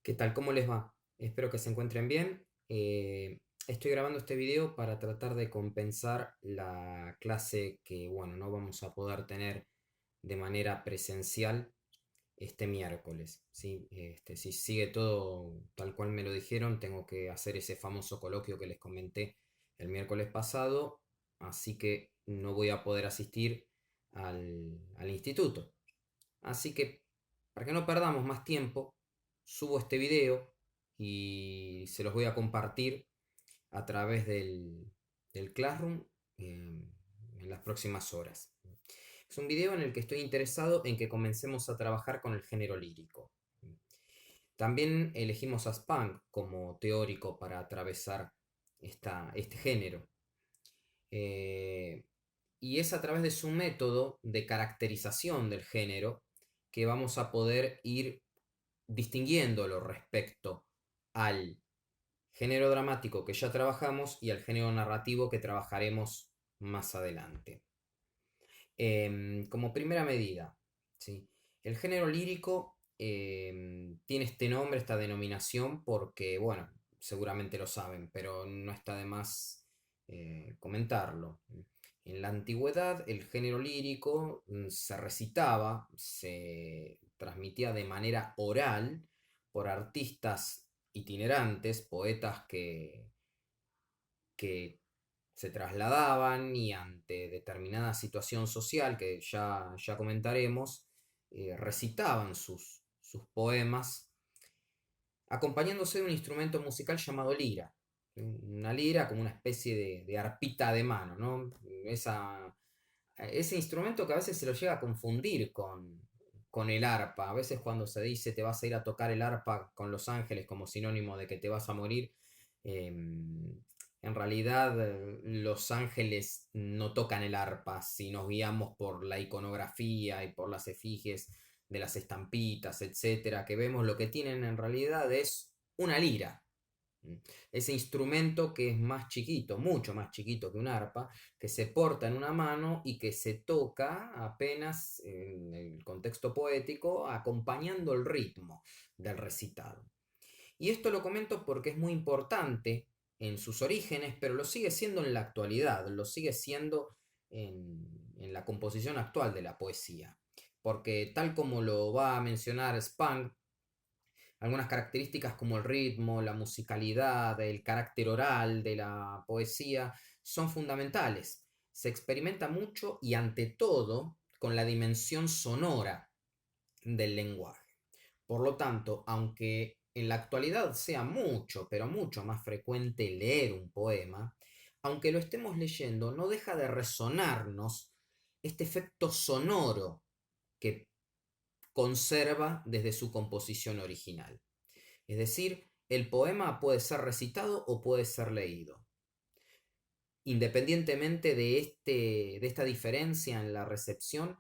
¿Qué tal? ¿Cómo les va? Espero que se encuentren bien. Estoy grabando este video para tratar de compensar la clase que, bueno, no vamos a poder tener de manera presencial este miércoles, ¿sí? Si sigue todo tal cual me lo dijeron, tengo que hacer ese famoso coloquio que les comenté el miércoles pasado, así que no voy a poder asistir al instituto. Así que, para que no perdamos más tiempo, subo este video y se los voy a compartir a través del Classroom en las próximas horas. Es un video en el que estoy interesado en que comencemos a trabajar con el género lírico. También elegimos a Spang como teórico para atravesar este género. Eh, y es a través de su método de caracterización del género que vamos a poder ir distinguiéndolo respecto al género dramático que ya trabajamos y al género narrativo que trabajaremos más adelante. Como primera medida, ¿sí? El género lírico tiene este nombre, esta denominación, porque, bueno, seguramente lo saben, pero no está de más comentarlo. En la antigüedad, el género lírico se recitaba, se transmitía de manera oral por artistas itinerantes, poetas que se trasladaban y ante determinada situación social que ya comentaremos, recitaban sus poemas acompañándose de un instrumento musical llamado lira. Una lira como una especie de arpita de mano, ¿no? Ese instrumento que a veces se lo llega a confundir con el arpa. A veces cuando se dice te vas a ir a tocar el arpa con los ángeles como sinónimo de que te vas a morir, en realidad los ángeles no tocan el arpa si nos guiamos por la iconografía y por las efigies de las estampitas, etcétera, que vemos lo que tienen en realidad es una lira. Ese instrumento que es más chiquito, mucho más chiquito que un arpa, que se porta en una mano y que se toca apenas en el contexto poético, acompañando el ritmo del recitado. Y esto lo comento porque es muy importante en sus orígenes, pero lo sigue siendo en la actualidad, lo sigue siendo en la composición actual de la poesía. Porque tal como lo va a mencionar Spang, algunas características como el ritmo, la musicalidad, el carácter oral de la poesía son fundamentales. Se experimenta mucho y ante todo con la dimensión sonora del lenguaje. Por lo tanto, aunque en la actualidad sea mucho, pero mucho más frecuente leer un poema, aunque lo estemos leyendo, no deja de resonarnos este efecto sonoro que conserva desde su composición original. Es decir, el poema puede ser recitado o puede ser leído. Independientemente de esta diferencia en la recepción,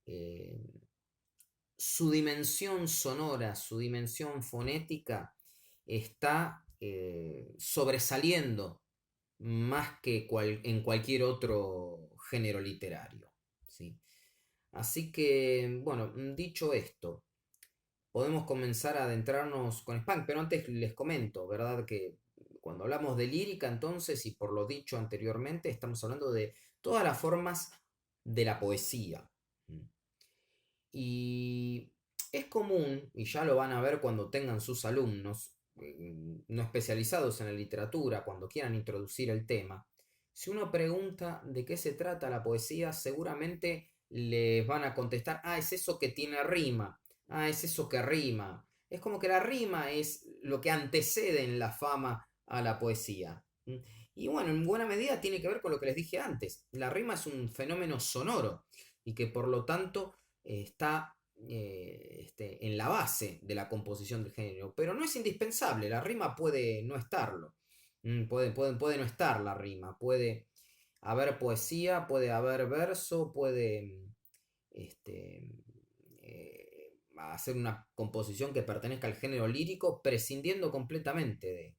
eh, su dimensión sonora, su dimensión fonética está sobresaliendo más que en cualquier otro género literario. ¿Sí? Así que, bueno, dicho esto, podemos comenzar a adentrarnos con Spank, pero antes les comento, ¿verdad? Que cuando hablamos de lírica, entonces, y por lo dicho anteriormente, estamos hablando de todas las formas de la poesía. Y es común, y ya lo van a ver cuando tengan sus alumnos, no especializados en la literatura, cuando quieran introducir el tema, si uno pregunta de qué se trata la poesía, seguramente les van a contestar, ah, es eso que tiene rima, ah, es eso que rima. Es como que la rima es lo que antecede en la fama a la poesía. Y bueno, en buena medida tiene que ver con lo que les dije antes. La rima es un fenómeno sonoro y que por lo tanto está en la base de la composición del género, pero no es indispensable, la rima puede no estarlo, puede no estar la rima, puede haber poesía, puede haber verso, puede este, hacer una composición que pertenezca al género lírico, prescindiendo completamente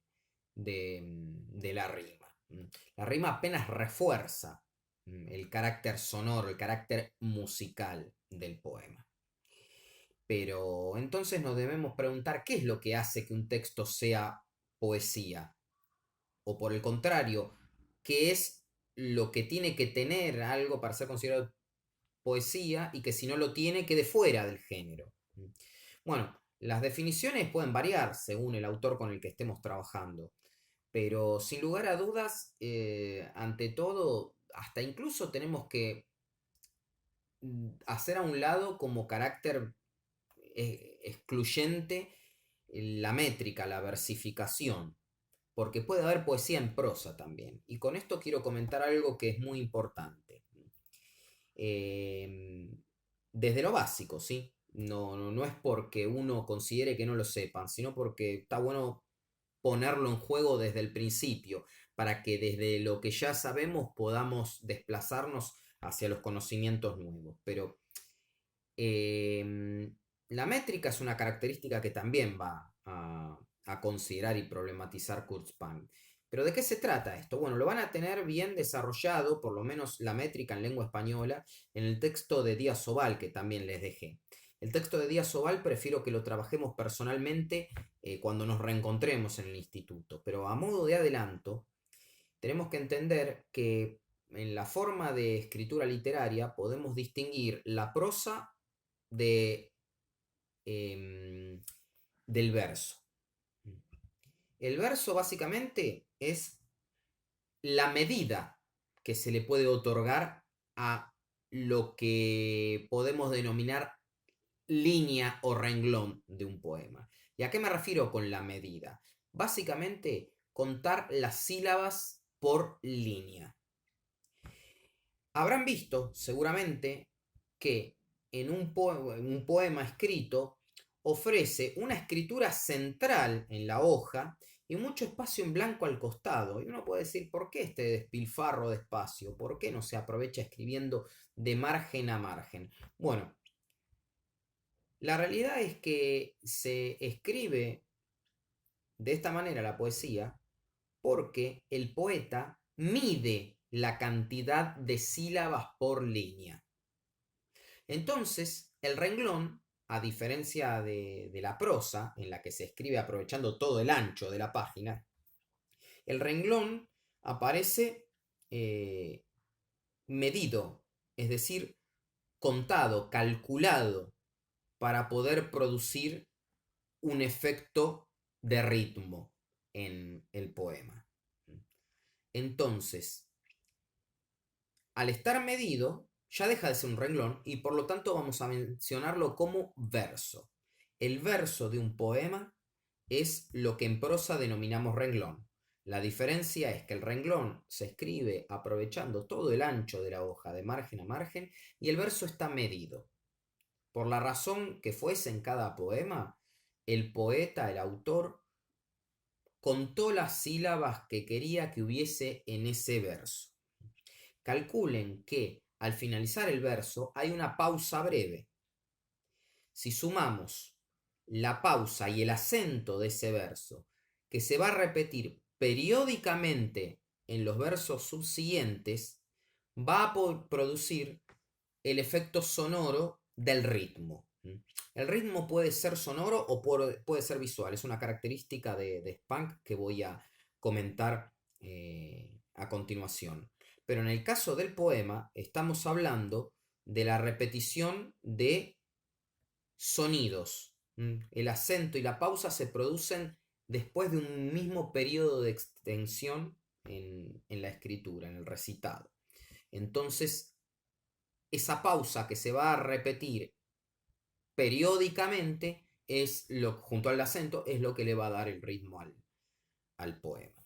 de la rima. La rima apenas refuerza el carácter sonoro, el carácter musical del poema. Pero entonces nos debemos preguntar qué es lo que hace que un texto sea poesía. O por el contrario, qué es lo que tiene que tener algo para ser considerado poesía y que si no lo tiene quede fuera del género. Bueno, las definiciones pueden variar según el autor con el que estemos trabajando, pero sin lugar a dudas, ante todo, hasta incluso tenemos que hacer a un lado como carácter excluyente la métrica, la versificación, porque puede haber poesía en prosa también. Y con esto quiero comentar algo que es muy importante. Eh, Desde lo básico, ¿sí? No es porque uno considere que no lo sepan, sino porque está bueno ponerlo en juego desde el principio, para que desde lo que ya sabemos podamos desplazarnos hacia los conocimientos nuevos. Pero la métrica es una característica que también va a considerar y problematizar Kurzbank. ¿Pero de qué se trata esto? Bueno, lo van a tener bien desarrollado, por lo menos la métrica en lengua española, en el texto de Díaz Oval, que también les dejé. El texto de Díaz Oval prefiero que lo trabajemos personalmente cuando nos reencontremos en el instituto, pero a modo de adelanto, tenemos que entender que en la forma de escritura literaria podemos distinguir la prosa de, del verso. El verso básicamente es la medida que se le puede otorgar a lo que podemos denominar línea o renglón de un poema. ¿Y a qué me refiero con la medida? Básicamente, contar las sílabas por línea. Habrán visto, seguramente, que en un poema escrito ofrece una escritura central en la hoja y mucho espacio en blanco al costado. Y uno puede decir, ¿por qué este despilfarro de espacio? ¿Por qué no se aprovecha escribiendo de margen a margen? Bueno, la realidad es que se escribe de esta manera la poesía porque el poeta mide la cantidad de sílabas por línea. Entonces, el renglón, a diferencia de la prosa, en la que se escribe aprovechando todo el ancho de la página, el renglón aparece medido, es decir, contado, calculado, para poder producir un efecto de ritmo en el poema. Entonces, al estar medido, ya deja de ser un renglón y por lo tanto vamos a mencionarlo como verso. El verso de un poema es lo que en prosa denominamos renglón. La diferencia es que el renglón se escribe aprovechando todo el ancho de la hoja de margen a margen y el verso está medido. Por la razón que fuese en cada poema, el poeta, el autor, contó las sílabas que quería que hubiese en ese verso. Calculen que al finalizar el verso hay una pausa breve. Si sumamos la pausa y el acento de ese verso, que se va a repetir periódicamente en los versos subsiguientes, va a producir el efecto sonoro del ritmo. El ritmo puede ser sonoro o puede ser visual. Es una característica de Spank que voy a comentar a continuación. Pero en el caso del poema estamos hablando de la repetición de sonidos. El acento y la pausa se producen después de un mismo periodo de extensión en la escritura, en el recitado. Entonces, esa pausa que se va a repetir periódicamente es junto al acento, es lo que le va a dar el ritmo al poema.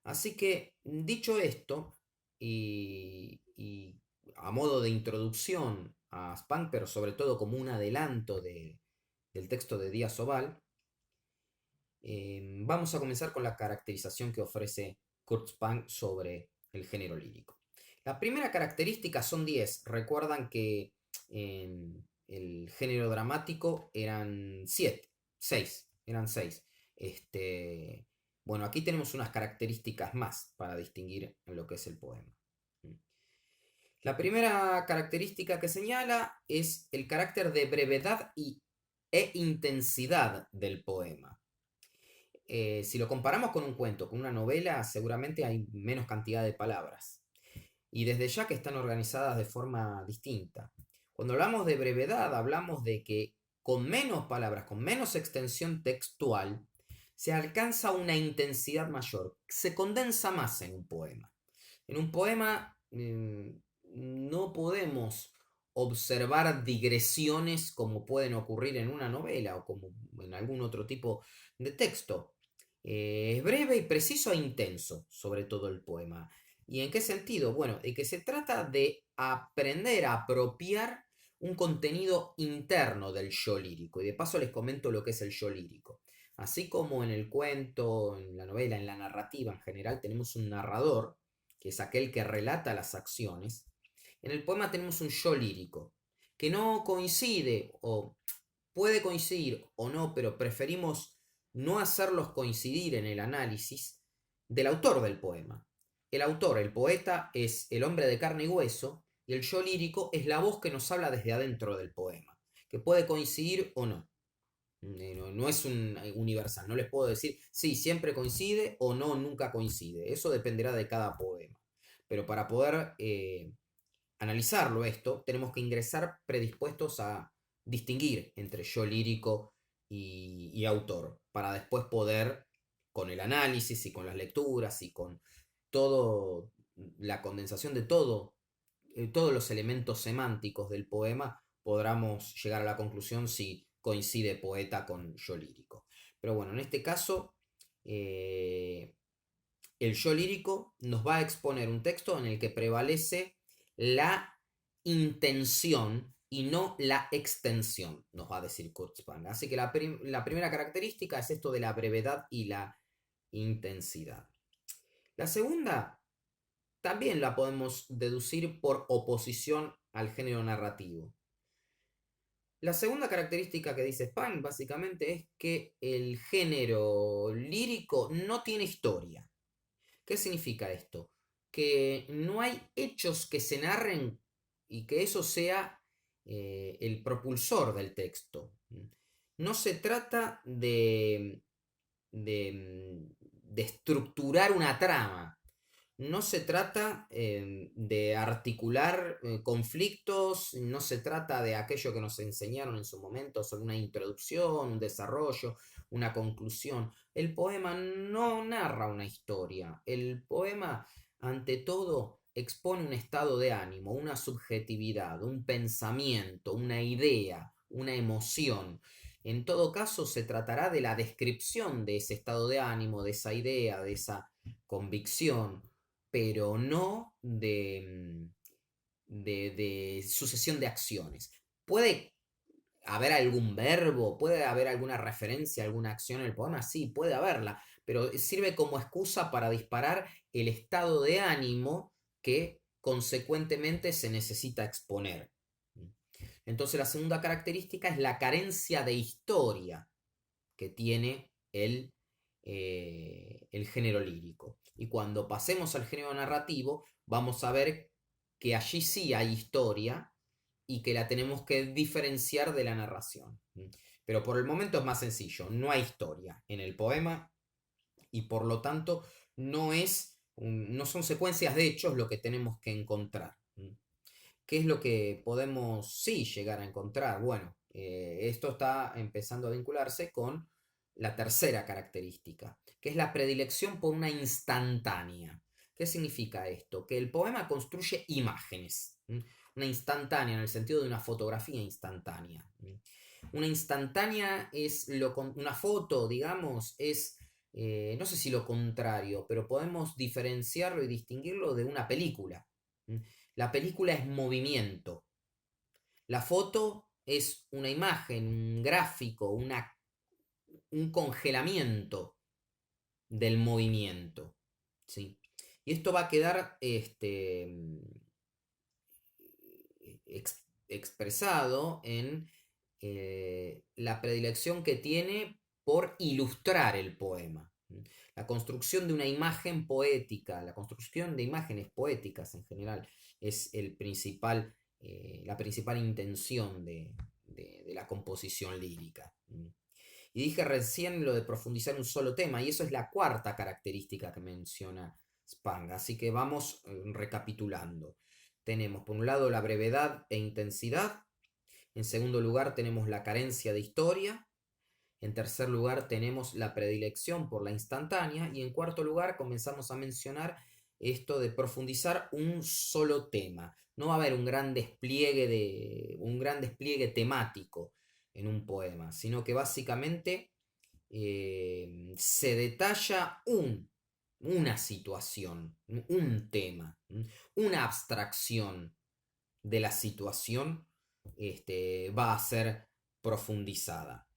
Así que, dicho esto, y a modo de introducción a Spank, pero sobre todo como un adelanto del texto de Díaz Oval, vamos a comenzar con la caracterización que ofrece Kurt Spank sobre el género lírico. La primera característica son 10. Recuerdan que en el género dramático eran 7, 6, eran 6. Bueno, aquí tenemos unas características más para distinguir en lo que es el poema. La primera característica que señala es el carácter de brevedad y e intensidad del poema. Si lo comparamos con un cuento, con una novela, seguramente hay menos cantidad de palabras. Y desde ya que están organizadas de forma distinta. Cuando hablamos de brevedad, hablamos de que con menos palabras, con menos extensión textual, se alcanza una intensidad mayor, se condensa más en un poema. En un poema no podemos observar digresiones como pueden ocurrir en una novela o como en algún otro tipo de texto. Es breve y preciso e intenso, sobre todo el poema. ¿Y en qué sentido? Bueno, de que se trata de aprender a apropiar un contenido interno del yo lírico. Y de paso les comento lo que es el yo lírico. Así como en el cuento, en la novela, en la narrativa en general, tenemos un narrador, que es aquel que relata las acciones. En el poema tenemos un yo lírico, que no coincide o puede coincidir o no, pero preferimos no hacerlos coincidir en el análisis del autor del poema. El autor, el poeta, es el hombre de carne y hueso y el yo lírico es la voz que nos habla desde adentro del poema, que puede coincidir o no. No es un universal, no les puedo decir sí, siempre coincide o no, nunca coincide. Eso dependerá de cada poema. Pero para poder analizarlo esto, tenemos que ingresar predispuestos a distinguir entre yo lírico y autor, para después poder, con el análisis y con las lecturas y con todo la condensación de todos los elementos semánticos del poema, podamos llegar a la conclusión si coincide poeta con yo lírico. Pero bueno, en este caso, el yo lírico nos va a exponer un texto en el que prevalece la intención y no la extensión, nos va a decir Kurzban. Así que la primera característica es esto de la brevedad y la intensidad. La segunda también la podemos deducir por oposición al género narrativo. La segunda característica que dice Spine básicamente es que el género lírico no tiene historia. ¿Qué significa esto? Que no hay hechos que se narren y que eso sea el propulsor del texto. No se trata de estructurar una trama. No se trata de articular conflictos, no se trata de aquello que nos enseñaron en su momento sobre una introducción, un desarrollo, una conclusión. El poema no narra una historia. El poema, ante todo, expone un estado de ánimo, una subjetividad, un pensamiento, una idea, una emoción. En todo caso, se tratará de la descripción de ese estado de ánimo, de esa idea, de esa convicción, pero no de sucesión de acciones. Puede haber algún verbo, puede haber alguna referencia, alguna acción en el poema, sí, puede haberla, pero sirve como excusa para disparar el estado de ánimo que consecuentemente se necesita exponer. Entonces la segunda característica es la carencia de historia que tiene el género lírico. Y cuando pasemos al género narrativo, vamos a ver que allí sí hay historia y que la tenemos que diferenciar de la narración. Pero por el momento es más sencillo, no hay historia en el poema y por lo tanto no son secuencias de hechos lo que tenemos que encontrar. ¿Qué es lo que podemos sí llegar a encontrar? Bueno, esto está empezando a vincularse con la tercera característica, que es la predilección por una instantánea. ¿Qué significa esto? Que el poema construye imágenes. Una instantánea en el sentido de una fotografía instantánea. Una instantánea es una foto, digamos, es no sé si lo contrario, pero podemos diferenciarlo y distinguirlo de una película. La película es movimiento. La foto es una imagen, un gráfico, un congelamiento del movimiento. ¿Sí? Y esto va a quedar expresado en la predilección que tiene por ilustrar el poema. La construcción de una imagen poética, la construcción de imágenes poéticas en general, es la principal intención de la composición lírica. Y dije recién lo de profundizar en un solo tema, y eso es la cuarta característica que menciona Spanga. Así que vamos recapitulando. Tenemos por un lado la brevedad e intensidad, en segundo lugar tenemos la carencia de historia, en tercer lugar tenemos la predilección por la instantánea, y en cuarto lugar comenzamos a mencionar esto de profundizar un solo tema. No va a haber un gran despliegue temático en un poema, sino que básicamente se detalla una situación, un tema, una abstracción de la situación va a ser profundizada.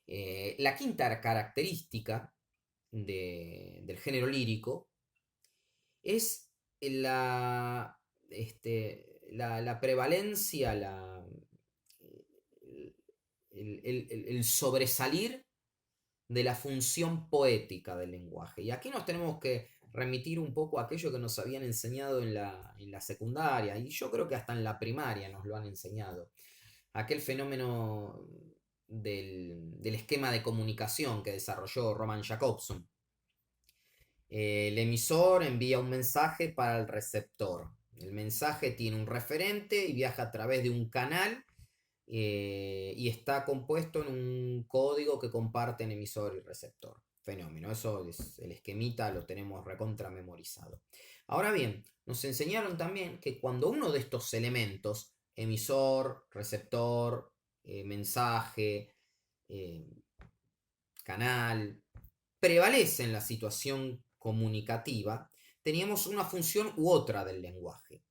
La quinta característica del género lírico es la prevalencia, el sobresalir de la función poética del lenguaje. Y aquí nos tenemos que remitir un poco a aquello que nos habían enseñado en la secundaria, y yo creo que hasta en la primaria nos lo han enseñado. Aquel fenómeno del esquema de comunicación que desarrolló Roman Jakobson. El emisor envía un mensaje para el receptor. El mensaje tiene un referente y viaja a través de un canal y está compuesto en un código que comparten emisor y receptor. Fenómeno, eso es el esquemita, lo tenemos recontra memorizado. Ahora bien, nos enseñaron también que cuando uno de estos elementos, emisor, receptor, mensaje, canal, prevalece en la situación comunicativa, teníamos una función u otra del lenguaje.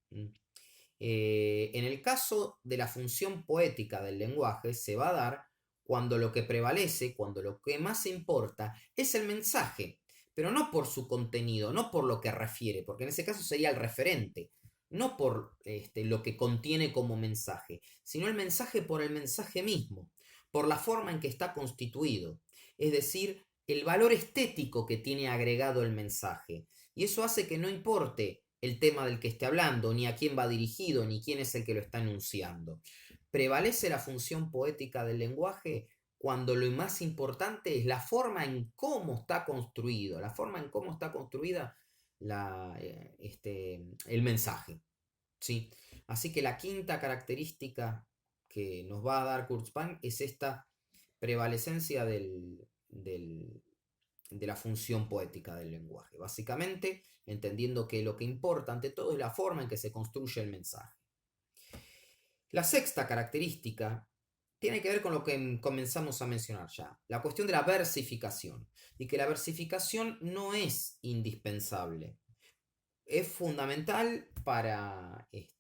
En el caso de la función poética del lenguaje se va a dar cuando lo que prevalece, cuando lo que más importa es el mensaje, pero no por su contenido, no por lo que refiere, porque en ese caso sería el referente, no por lo que contiene como mensaje, sino el mensaje por el mensaje mismo, por la forma en que está constituido, es decir, el valor estético que tiene agregado el mensaje. Y eso hace que no importe el tema del que esté hablando, ni a quién va dirigido, ni quién es el que lo está enunciando. Prevalece la función poética del lenguaje cuando lo más importante es la forma en cómo está construido, la forma en cómo está construida el mensaje. ¿Sí? Así que la quinta característica que nos va a dar Kurzban es esta prevalecencia de la función poética del lenguaje. Básicamente, entendiendo que lo que importa ante todo es la forma en que se construye el mensaje. La sexta característica tiene que ver con lo que comenzamos a mencionar ya, la cuestión de la versificación, y que la versificación no es indispensable. Es fundamental para el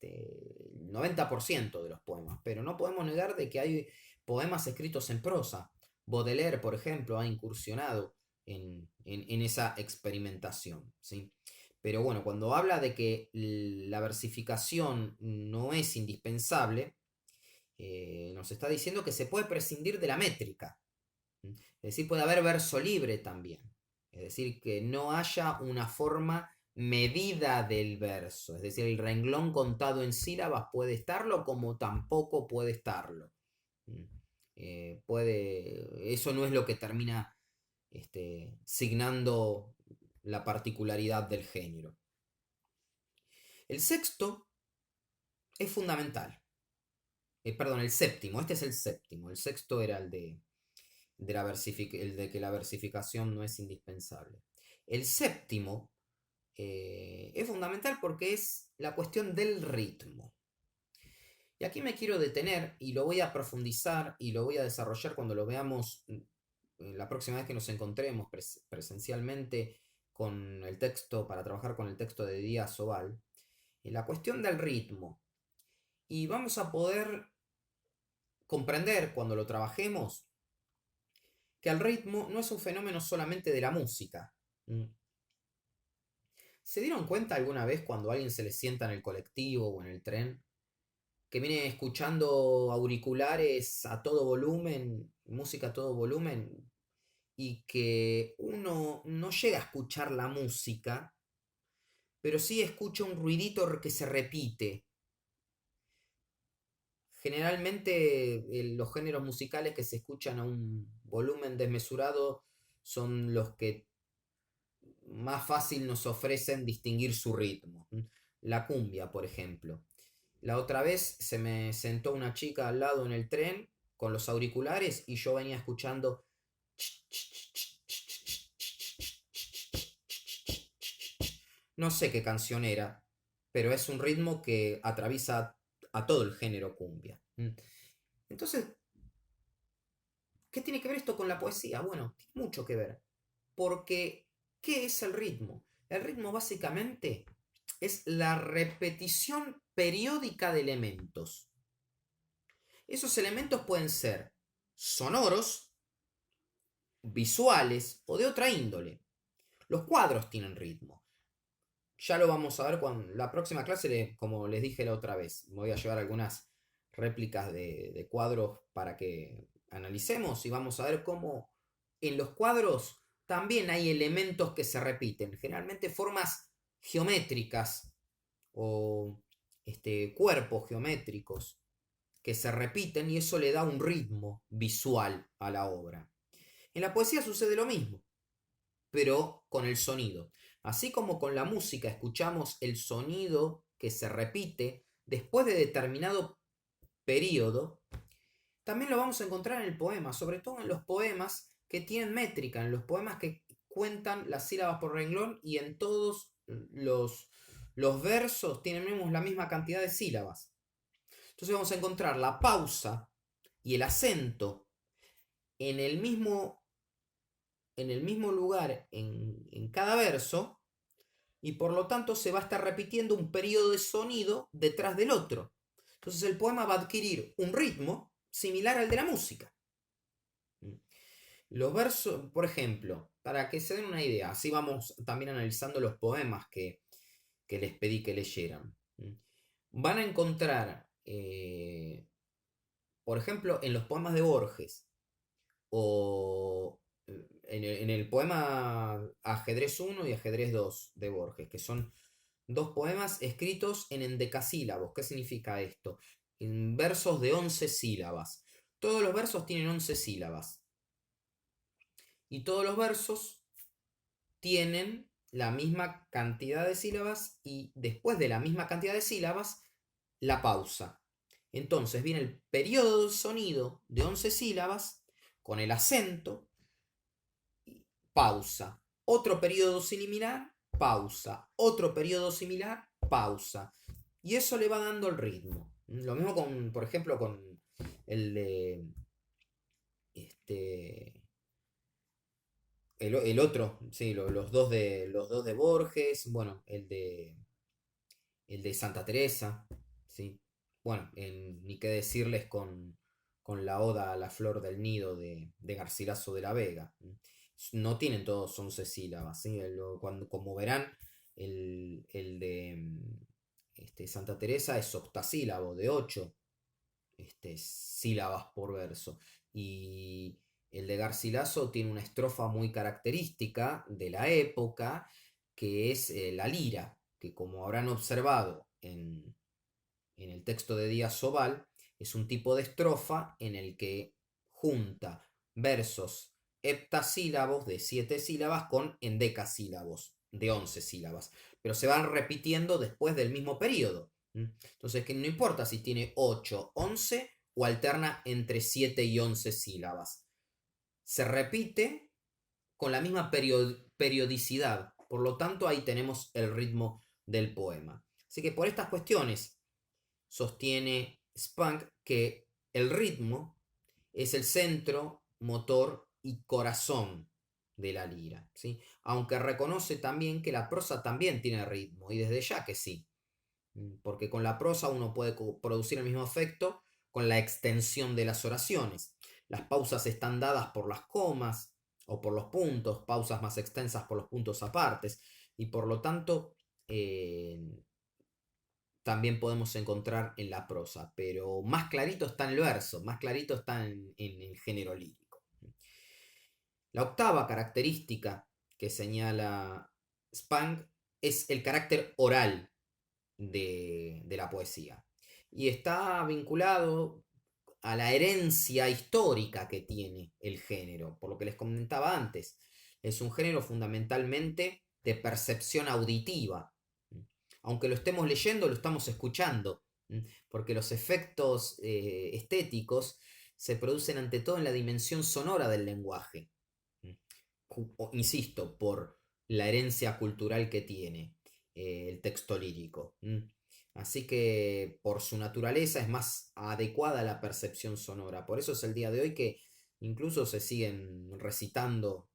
90% de los poemas, pero no podemos negar de que hay poemas escritos en prosa. Baudelaire, por ejemplo, ha incursionado en esa experimentación, ¿sí? Pero bueno, cuando habla de que la versificación no es indispensable, nos está diciendo que se puede prescindir de la métrica. Es decir, puede haber verso libre también. Es decir, que no haya una forma medida del verso. Es decir, el renglón contado en sílabas puede estarlo como tampoco puede estarlo. Eso no es lo que termina signando la particularidad del género. El sexto es fundamental. Perdón, el séptimo. Este es el séptimo. El sexto era el de que la versificación no es indispensable. El séptimo es fundamental porque es la cuestión del ritmo. Y aquí me quiero detener y lo voy a profundizar y lo voy a desarrollar cuando lo veamos la próxima vez que nos encontremos presencialmente con el texto, para trabajar con el texto de Díaz Oval, la cuestión del ritmo. Y vamos a poder comprender cuando lo trabajemos que el ritmo no es un fenómeno solamente de la música. ¿Se dieron cuenta alguna vez cuando alguien se les sienta en el colectivo o en el tren que viene escuchando auriculares a todo volumen, música a todo volumen, y que uno no llega a escuchar la música, pero sí escucha un ruidito que se repite? Generalmente los géneros musicales que se escuchan a un volumen desmesurado son los que más fácil nos ofrecen distinguir su ritmo. La cumbia, por ejemplo. La otra vez se me sentó una chica al lado en el tren con los auriculares y yo venía escuchando. No sé qué canción era, pero es un ritmo que atraviesa a todo el género cumbia. Entonces, ¿qué tiene que ver esto con la poesía? Bueno, tiene mucho que ver. Porque, ¿qué es el ritmo? El ritmo básicamente es la repetición periódica de elementos. Esos elementos pueden ser sonoros, visuales o de otra índole. Los cuadros tienen ritmo. Ya lo vamos a ver cuando la próxima clase, como les dije la otra vez. Voy a llevar algunas réplicas de cuadros para que analicemos y vamos a ver cómo en los cuadros también hay elementos que se repiten. Generalmente formas geométricas o cuerpos geométricos que se repiten y eso le da un ritmo visual a la obra. En la poesía sucede lo mismo, pero con el sonido. Así como con la música escuchamos el sonido que se repite después de determinado periodo, también lo vamos a encontrar en el poema, sobre todo en los poemas que tienen métrica, en los poemas que cuentan las sílabas por renglón y en todos los versos tienen la misma cantidad de sílabas. Entonces vamos a encontrar la pausa y el acento en el mismo, lugar en cada verso y por lo tanto se va a estar repitiendo un periodo de sonido detrás del otro. Entonces el poema va a adquirir un ritmo similar al de la música. Los versos, por ejemplo, para que se den una idea, así vamos también analizando los poemas que les pedí que leyeran. Van a encontrar, por ejemplo, en los poemas de Borges o en el poema Ajedrez 1 y Ajedrez 2 de Borges, que son dos poemas escritos en endecasílabos. ¿Qué significa esto? En versos de 11 sílabas. Todos los versos tienen 11 sílabas. Y todos los versos tienen la misma cantidad de sílabas y después de la misma cantidad de sílabas, la pausa. Entonces viene el periodo de sonido de 11 sílabas con el acento, pausa. Otro periodo similar, pausa. Otro periodo similar, pausa. Y eso le va dando el ritmo. Lo mismo con, por ejemplo, con el de el otro, sí, los dos de Borges, bueno, el de Santa Teresa, sí. Bueno, ni qué decirles con la Oda a la Flor del Nido de Garcilaso de la Vega. No tienen todos 11 sílabas, ¿sí? Como verán, el de Santa Teresa es octasílabo, de 8 sílabas por verso. Y el de Garcilaso tiene una estrofa muy característica de la época, que es la lira, que como habrán observado en el texto de Díaz Oval, es un tipo de estrofa en el que junta versos heptasílabos de 7 sílabas con endecasílabos de 11 sílabas, pero se van repitiendo después del mismo periodo. Entonces, que no importa si tiene 8, 11 o alterna entre 7 y 11 sílabas. Se repite con la misma periodicidad. Por lo tanto, ahí tenemos el ritmo del poema. Así que por estas cuestiones sostiene Spunk que el ritmo es el centro, motor y corazón de la lira, ¿sí? Aunque reconoce también que la prosa también tiene ritmo, y desde ya que sí, porque con la prosa uno puede producir el mismo efecto con la extensión de las oraciones. Las pausas están dadas por las comas o por los puntos, pausas más extensas por los puntos apartes, y por lo tanto también podemos encontrar en la prosa, pero más clarito está en el verso, más clarito está en el género lírico. La octava característica que señala Spunk es el carácter oral de la poesía. y está vinculado a la herencia histórica que tiene el género, por lo que les comentaba antes. Es un género fundamentalmente de percepción auditiva. Aunque lo estemos leyendo, lo estamos escuchando, porque los efectos estéticos se producen ante todo en la dimensión sonora del lenguaje. Insisto, por la herencia cultural que tiene el texto lírico. Así que por su naturaleza es más adecuada a la percepción sonora. Por eso es el día de hoy que incluso se siguen recitando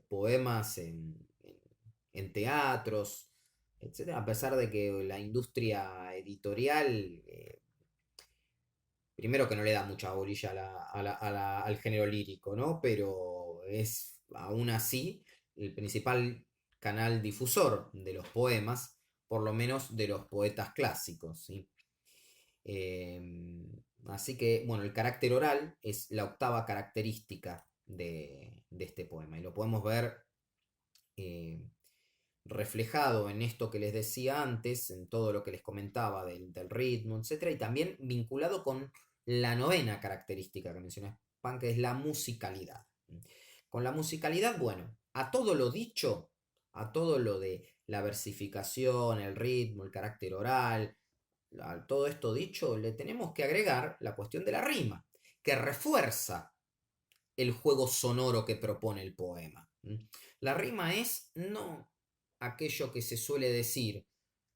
poemas en teatros, etcétera, a pesar de que la industria editorial, primero que no le da mucha bolilla al género lírico, ¿no? Pero es aún así el principal canal difusor de los poemas, por lo menos de los poetas clásicos, ¿sí? Así que, bueno, el carácter oral es la octava característica de este poema y lo podemos ver eh, reflejado en esto que les decía antes, en todo lo que les comentaba del ritmo, etcétera, y también vinculado con la novena característica que mencioné, Pan, que es la musicalidad. Con la musicalidad, bueno, a todo lo dicho, a todo lo de la versificación, el ritmo, el carácter oral, a todo esto dicho, le tenemos que agregar la cuestión de la rima, que refuerza el juego sonoro que propone el poema. La rima es no aquello que se suele decir.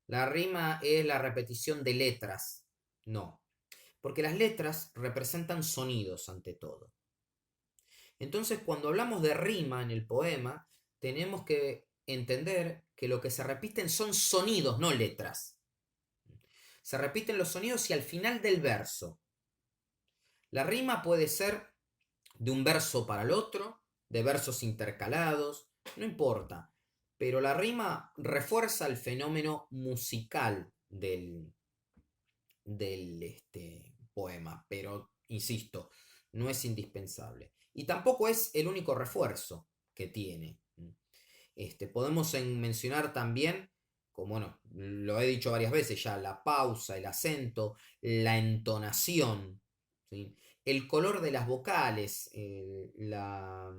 La rima es la repetición de letras. No. Porque las letras representan sonidos ante todo. Entonces, cuando hablamos de rima en el poema, tenemos que entender que lo que se repiten son sonidos, no letras. Se repiten los sonidos y al final del verso. La rima puede ser de un verso para el otro, de versos intercalados, no importa. Pero la rima refuerza el fenómeno musical del poema, pero insisto, no es indispensable. Y tampoco es el único refuerzo que tiene. Podemos mencionar también, como bueno, lo he dicho varias veces ya, la pausa, el acento, la entonación, ¿sí? El color de las vocales, la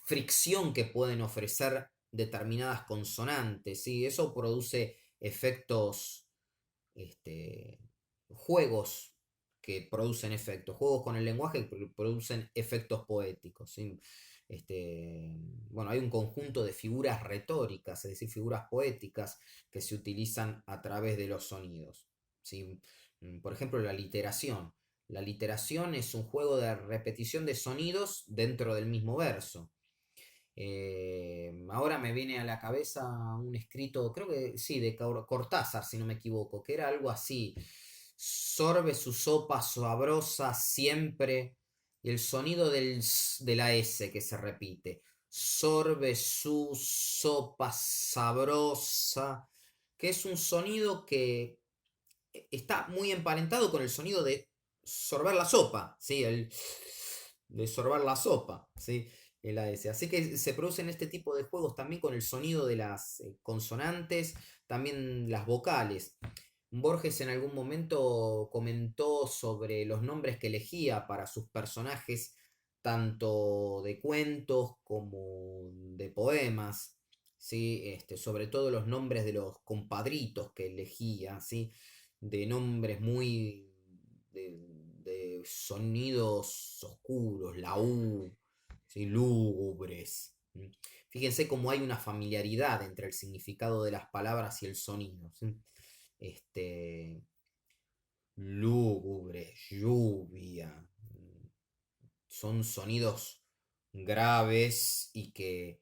fricción que pueden ofrecer determinadas consonantes, ¿sí? Eso produce efectos, juegos que producen efectos, juegos con el lenguaje que producen efectos poéticos, ¿sí? Bueno, hay un conjunto de figuras retóricas, es decir, figuras poéticas que se utilizan a través de los sonidos, ¿sí? Por ejemplo, la literación. La literación es un juego de repetición de sonidos dentro del mismo verso. Ahora me viene a la cabeza un escrito, creo que sí, de Cortázar, si no me equivoco, que era algo así. Sorbe su sopa sabrosa siempre, y el sonido de la S que se repite. Sorbe su sopa sabrosa, que es un sonido que está muy emparentado con el sonido de sorber la sopa, ¿sí? De sorber la sopa, ¿sí? El AS. Así que se producen este tipo de juegos también con el sonido de las consonantes, también las vocales. Borges en algún momento comentó sobre los nombres que elegía para sus personajes, tanto de cuentos como de poemas, ¿sí? Sobre todo los nombres de los compadritos que elegía, ¿sí? De nombres muy de sonidos oscuros, la U, ¿sí? Lúgubres. Fíjense cómo hay una familiaridad entre el significado de las palabras y el sonido, ¿sí? Este, Lúgubre, lluvia, son sonidos graves y que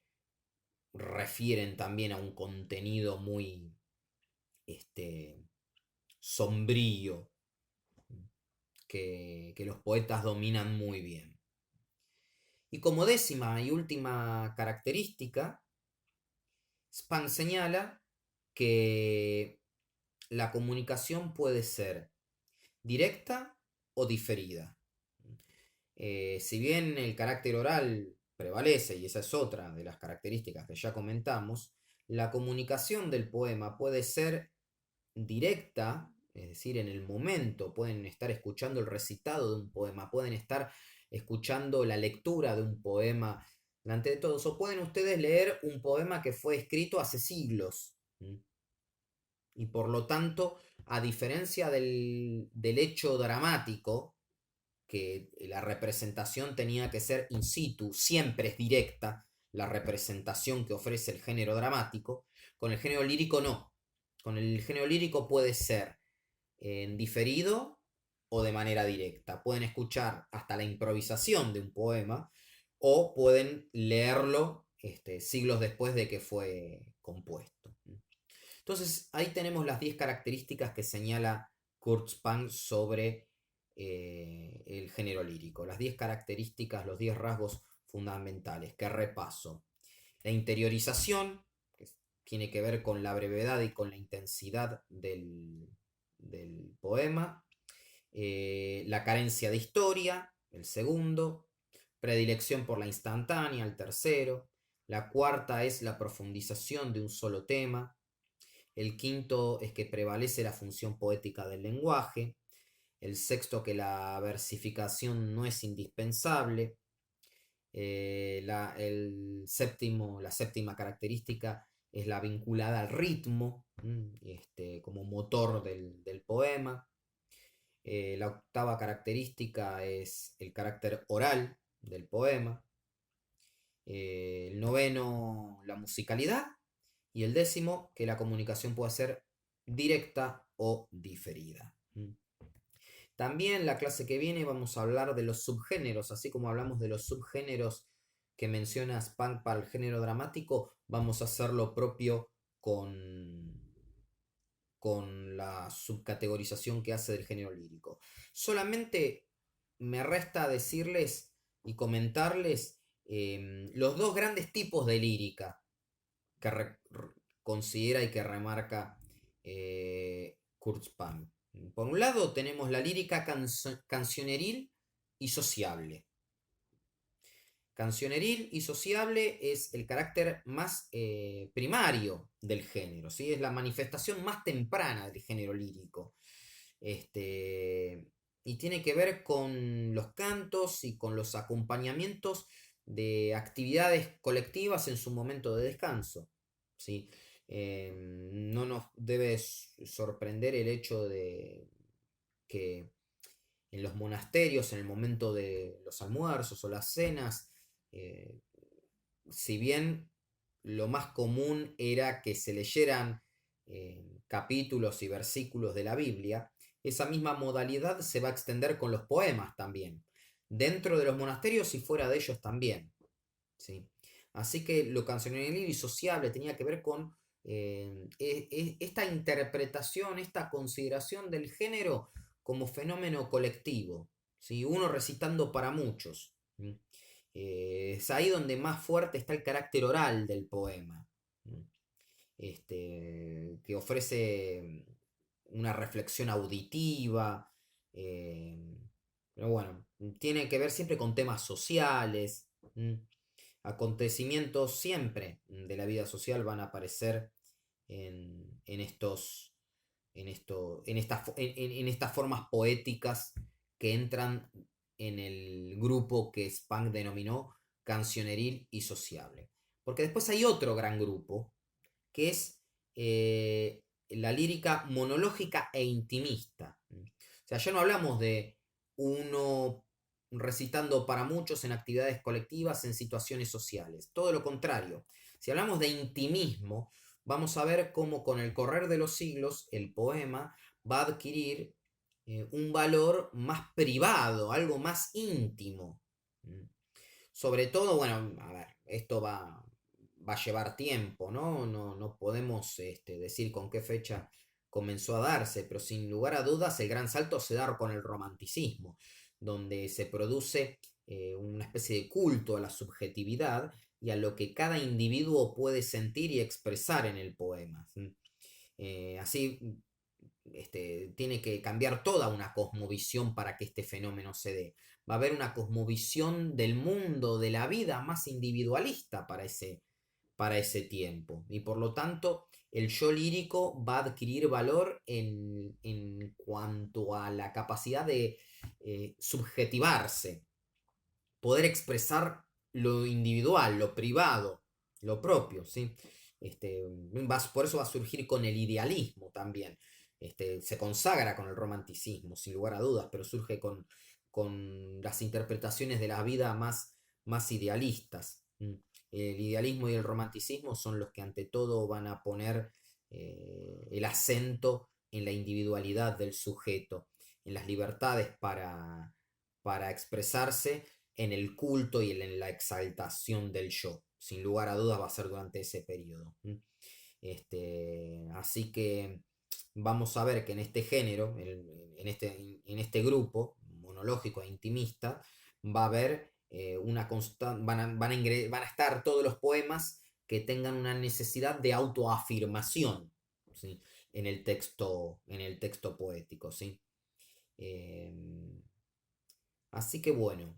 refieren también a un contenido muy sombrío que los poetas dominan muy bien. Y como décima y última característica, Spang señala que la comunicación puede ser directa o diferida. Si bien el carácter oral prevalece, y esa es otra de las características que ya comentamos, la comunicación del poema puede ser directa, es decir, en el momento, pueden estar escuchando el recitado de un poema, pueden estar escuchando la lectura de un poema delante de todos, o pueden ustedes leer un poema que fue escrito hace siglos. Y por lo tanto, a diferencia del hecho dramático, que la representación tenía que ser in situ, siempre es directa la representación que ofrece el género dramático, con el género lírico no. Con el género lírico puede ser en diferido o de manera directa. Pueden escuchar hasta la improvisación de un poema o pueden leerlo siglos después de que fue compuesto. Entonces ahí tenemos las 10 características que señala Kurt Spang sobre el género lírico. Las 10 características, los 10 rasgos fundamentales que repaso. La interiorización, que tiene que ver con la brevedad y con la intensidad del poema. La carencia de historia, el segundo. Predilección por la instantánea, el tercero. La cuarta es la profundización de un solo tema. El quinto es que prevalece la función poética del lenguaje. El sexto, que la versificación no es indispensable. La séptima característica es la vinculada al ritmo, como motor del poema. La octava característica es el carácter oral del poema. El noveno, la musicalidad. Y el décimo, que la comunicación puede ser directa o diferida. También la clase que viene vamos a hablar de los subgéneros, así como hablamos de los subgéneros que menciona Spang para el género dramático, vamos a hacer lo propio con la subcategorización que hace del género lírico. Solamente me resta decirles y comentarles los dos grandes tipos de lírica que considera y que remarca Kurt Spang. Por un lado tenemos la lírica cancioneril y sociable. Cancioneril y sociable es el carácter más primario del género, ¿sí? Es la manifestación más temprana del género lírico. Y tiene que ver con los cantos y con los acompañamientos de actividades colectivas en su momento de descanso, ¿sí? No nos debe sorprender el hecho de que en los monasterios, en el momento de los almuerzos o las cenas, si bien lo más común era que se leyeran capítulos y versículos de la Biblia, esa misma modalidad se va a extender con los poemas también, dentro de los monasterios y fuera de ellos también, ¿sí? Así que lo cancioneril y sociable tenía que ver con esta interpretación, esta consideración del género como fenómeno colectivo, ¿sí? Uno recitando para muchos. Es ahí donde más fuerte está el carácter oral del poema, que ofrece una reflexión auditiva, pero bueno, tiene que ver siempre con temas sociales. Acontecimientos siempre de la vida social van a aparecer en estas formas poéticas que entran en el grupo que Spang denominó cancioneril y sociable. Porque después hay otro gran grupo, que es la lírica monológica e intimista. O sea, ya no hablamos de uno recitando para muchos en actividades colectivas, en situaciones sociales. Todo lo contrario. Si hablamos de intimismo, vamos a ver cómo con el correr de los siglos el poema va a adquirir un valor más privado, algo más íntimo. Sobre todo, bueno, a ver, esto va a llevar tiempo, ¿no? No podemos decir con qué fecha comenzó a darse, pero sin lugar a dudas el gran salto se da con el romanticismo, donde se produce una especie de culto a la subjetividad y a lo que cada individuo puede sentir y expresar en el poema. Así tiene que cambiar toda una cosmovisión para que este fenómeno se dé. Va a haber una cosmovisión del mundo, de la vida más individualista para para ese tiempo. Y por lo tanto, el yo lírico va a adquirir valor en cuanto a la capacidad de subjetivarse, poder expresar lo individual, lo privado, lo propio, ¿sí? Por eso va a surgir con el idealismo también. Se consagra con el romanticismo, sin lugar a dudas, pero surge con las interpretaciones de la vida más idealistas. El idealismo y el romanticismo son los que ante todo van a poner el acento en la individualidad del sujeto, en las libertades para expresarse, en el culto y en la exaltación del yo. Sin lugar a dudas va a ser durante ese periodo. Así que vamos a ver que en este género, en este grupo monológico e intimista, va a haber una constante, van a estar todos los poemas que tengan una necesidad de autoafirmación, ¿sí? en el texto poético, ¿sí? Así que bueno,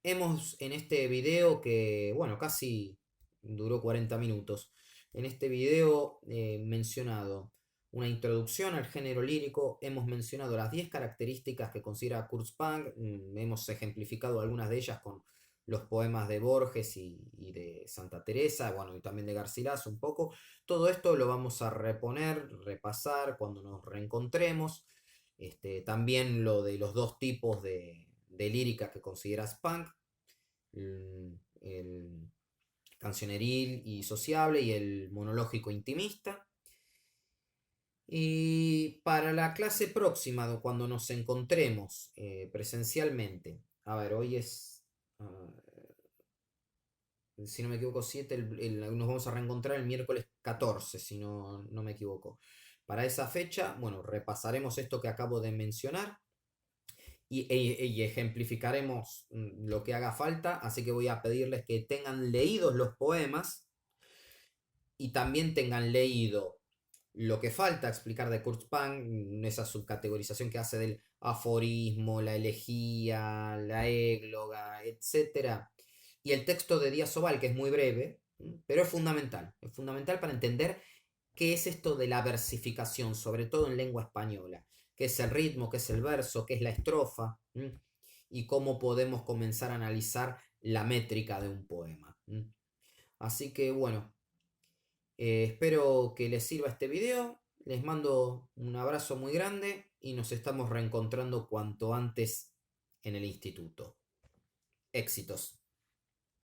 hemos en este video que, bueno, casi duró 40 minutos. En este video mencionado una introducción al género lírico, hemos mencionado las 10 características que considera Kurt Spang, hemos ejemplificado algunas de ellas con los poemas de Borges y de Santa Teresa, bueno, y también de Garcilaso un poco. Todo esto lo vamos a reponer, repasar cuando nos reencontremos. También lo de los dos tipos de lírica que considera Spang, el cancioneril y sociable y el monológico intimista. Y para la clase próxima, cuando nos encontremos presencialmente, a ver, hoy es, si no me equivoco, 7, nos vamos a reencontrar el miércoles 14, si no me equivoco. Para esa fecha, bueno, repasaremos esto que acabo de mencionar y ejemplificaremos lo que haga falta, así que voy a pedirles que tengan leídos los poemas y también tengan leído lo que falta explicar de Kurt Spang, esa subcategorización que hace del aforismo, la elegía, la égloga, etc. Y el texto de Díaz Oval, que es muy breve, pero es fundamental para entender qué es esto de la versificación, sobre todo en lengua española, qué es el ritmo, qué es el verso, qué es la estrofa, y cómo podemos comenzar a analizar la métrica de un poema. Así que bueno, espero que les sirva este video, les mando un abrazo muy grande y nos estamos reencontrando cuanto antes en el instituto. Éxitos.